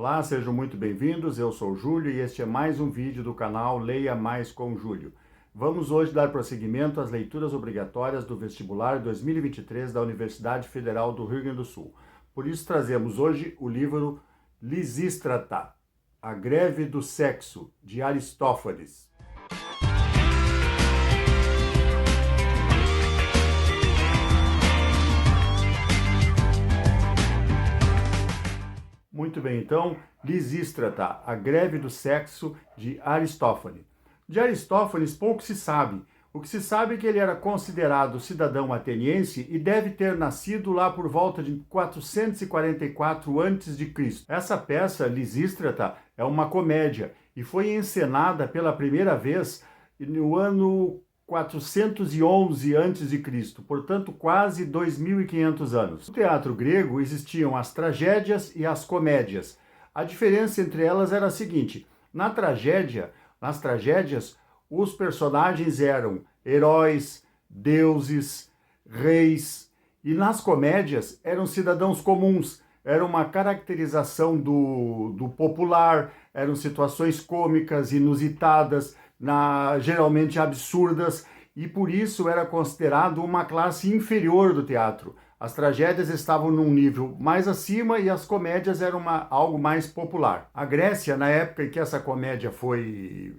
Olá, sejam muito bem-vindos, eu sou o Júlio e este é mais um vídeo do canal Leia Mais com Júlio. Vamos hoje dar prosseguimento às leituras obrigatórias do vestibular 2023 da Universidade Federal do Rio Grande do Sul. Por isso trazemos hoje o livro Lisístrata, A Greve do Sexo, de Aristófanes. Muito bem, então, Lisístrata, A Greve do Sexo, de Aristófanes. De Aristófanes pouco se sabe. O que se sabe é que ele era considerado cidadão ateniense e deve ter nascido lá por volta de 444 a.C. Essa peça, Lisístrata, é uma comédia e foi encenada pela primeira vez no ano 411 a.C., portanto quase 2.500 anos. No teatro grego existiam as tragédias e as comédias. A diferença entre elas era a seguinte: nas tragédias, os personagens eram heróis, deuses, reis, e nas comédias eram cidadãos comuns. Era uma caracterização do popular, eram situações cômicas, inusitadas, geralmente absurdas, e por isso era considerado uma classe inferior do teatro. As tragédias estavam num nível mais acima e as comédias eram algo mais popular. A Grécia, na época em que essa comédia foi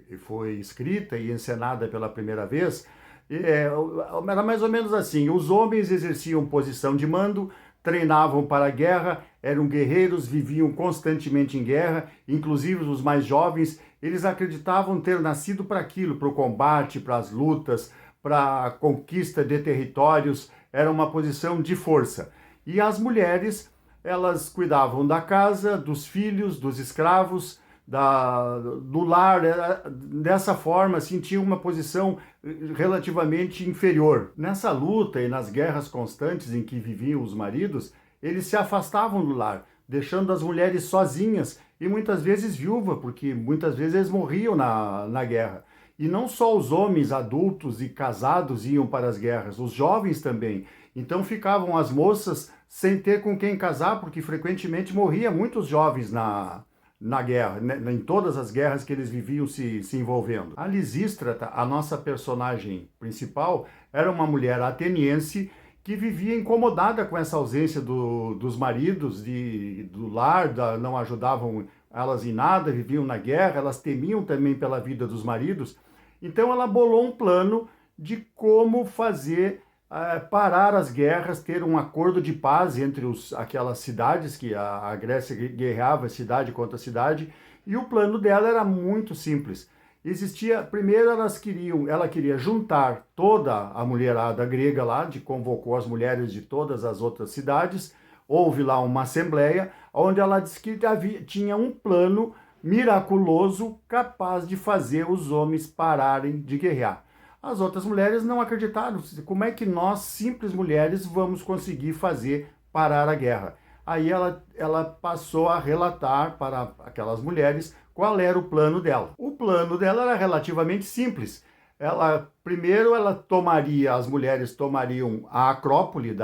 escrita e encenada pela primeira vez, era mais ou menos assim: os homens exerciam posição de mando, treinavam para a guerra, eram guerreiros, viviam constantemente em guerra, inclusive os mais jovens, eles acreditavam ter nascido para aquilo, para o combate, para as lutas, para a conquista de territórios, era uma posição de força. E as mulheres, elas cuidavam da casa, dos filhos, dos escravos, do lar. Dessa forma, assim, tinha uma posição relativamente inferior. Nessa luta e nas guerras constantes em que viviam os maridos, eles se afastavam do lar, deixando as mulheres sozinhas e muitas vezes viúvas, porque muitas vezes eles morriam na guerra. E não só os homens adultos e casados iam para as guerras, os jovens também. Então ficavam as moças sem ter com quem casar, porque frequentemente morriam muitos jovens na guerra, em todas as guerras que eles viviam se envolvendo. A Lisístrata, a nossa personagem principal, era uma mulher ateniense que vivia incomodada com essa ausência dos maridos, do lar, não ajudavam elas em nada, viviam na guerra, elas temiam também pela vida dos maridos. Então ela bolou um plano de como fazer parar as guerras, ter um acordo de paz entre aquelas cidades, que a Grécia guerreava cidade contra cidade, e o plano dela era muito simples. Primeiro ela queria juntar toda a mulherada grega lá, convocou as mulheres de todas as outras cidades, houve lá uma assembleia, onde ela disse que tinha um plano miraculoso capaz de fazer os homens pararem de guerrear. As outras mulheres não acreditaram. Como é que nós, simples mulheres, vamos conseguir fazer parar a guerra? Aí ela passou a relatar para aquelas mulheres qual era o plano dela. O plano dela era relativamente simples. Primeiro as mulheres tomariam a Acrópole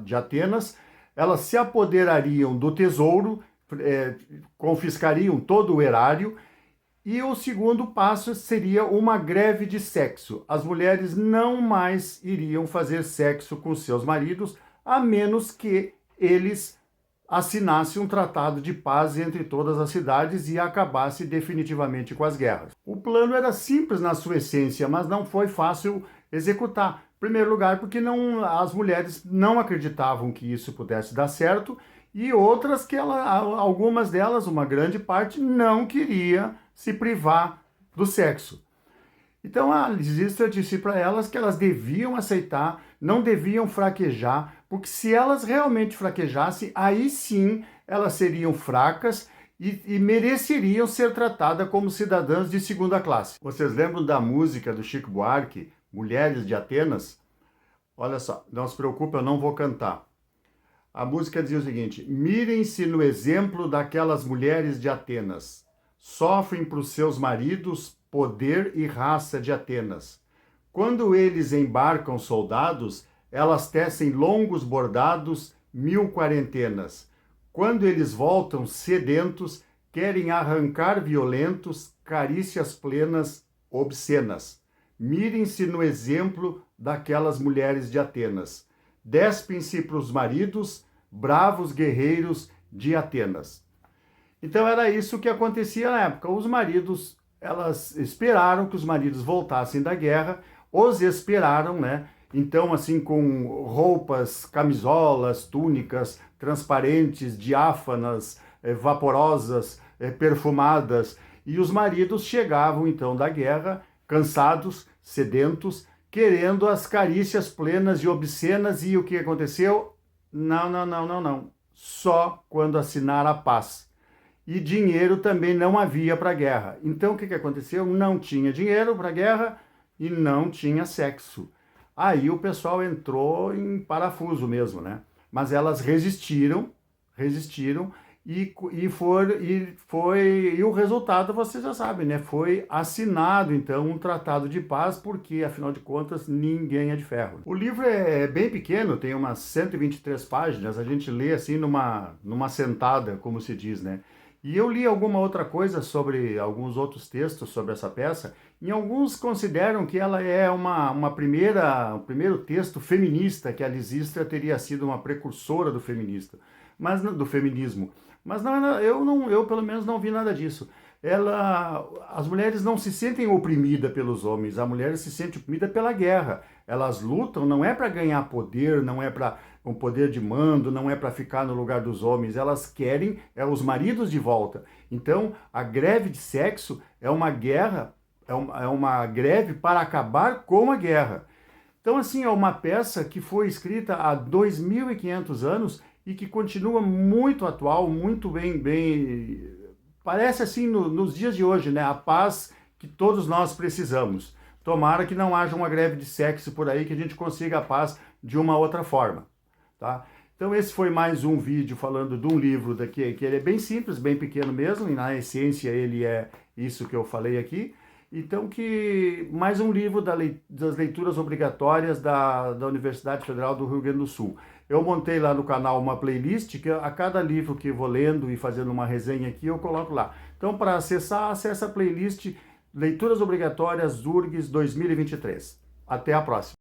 de Atenas, elas se apoderariam do tesouro, confiscariam todo o erário. E o segundo passo seria uma greve de sexo. As mulheres não mais iriam fazer sexo com seus maridos, a menos que eles assinassem um tratado de paz entre todas as cidades e acabasse definitivamente com as guerras. O plano era simples na sua essência, mas não foi fácil executar. Em primeiro lugar, porque as mulheres não acreditavam que isso pudesse dar certo, e outras que algumas delas, uma grande parte, não queria se privar do sexo. Então a Lisístrata disse para elas que elas deviam aceitar, não deviam fraquejar, porque se elas realmente fraquejassem, aí sim elas seriam fracas e mereceriam ser tratadas como cidadãs de segunda classe. Vocês lembram da música do Chico Buarque, Mulheres de Atenas? Olha só, não se preocupe, eu não vou cantar. A música dizia o seguinte: mirem-se no exemplo daquelas mulheres de Atenas. Sofrem para os seus maridos poder e raça de Atenas. Quando eles embarcam soldados, elas tecem longos bordados, 1000 quarentenas. Quando eles voltam sedentos, querem arrancar violentos, carícias plenas, obscenas. Mirem-se no exemplo daquelas mulheres de Atenas. Despem-se para os maridos, bravos guerreiros de Atenas. Então era isso que acontecia na época. Os maridos, elas esperaram que os maridos voltassem da guerra, os esperaram, né? Então, assim, com roupas, camisolas, túnicas transparentes, diáfanas, vaporosas, perfumadas, e os maridos chegavam então da guerra, cansados, sedentos, querendo as carícias plenas e obscenas, e o que aconteceu? Não. Só quando assinar a paz. E dinheiro também não havia para a guerra. Então, o que aconteceu? Não tinha dinheiro para a guerra e não tinha sexo. Aí o pessoal entrou em parafuso mesmo, né? Mas elas resistiram e o resultado vocês já sabem, né? Foi assinado então um tratado de paz, porque afinal de contas ninguém é de ferro. O livro é bem pequeno, tem umas 123 páginas, a gente lê assim numa sentada, como se diz, né? E eu li alguma outra coisa sobre alguns outros textos sobre essa peça, e alguns consideram que ela é um primeiro texto feminista, que a Lisístria teria sido uma precursora do do feminismo. Mas eu pelo menos não vi nada disso. As mulheres não se sentem oprimidas pelos homens, a mulher se sente oprimida pela guerra. Elas lutam não é para ganhar poder, não é para um poder de mando, não é para ficar no lugar dos homens, elas querem os maridos de volta. Então, a greve de sexo é uma guerra, é uma greve para acabar com a guerra. Então, assim, é uma peça que foi escrita há 2.500 anos e que continua muito atual, muito bem parece assim nos dias de hoje, né? A paz que todos nós precisamos. Tomara que não haja uma greve de sexo por aí, que a gente consiga a paz de uma outra forma, tá? Então esse foi mais um vídeo falando de um livro daqui, que ele é bem simples, bem pequeno mesmo, e na essência ele é isso que eu falei aqui. Então, mais um livro das leituras obrigatórias da Universidade Federal do Rio Grande do Sul. Eu montei lá no canal uma playlist, que a cada livro que eu vou lendo e fazendo uma resenha aqui, eu coloco lá. Então, para acessar, acessa a playlist Leituras Obrigatórias URGS 2023. Até a próxima!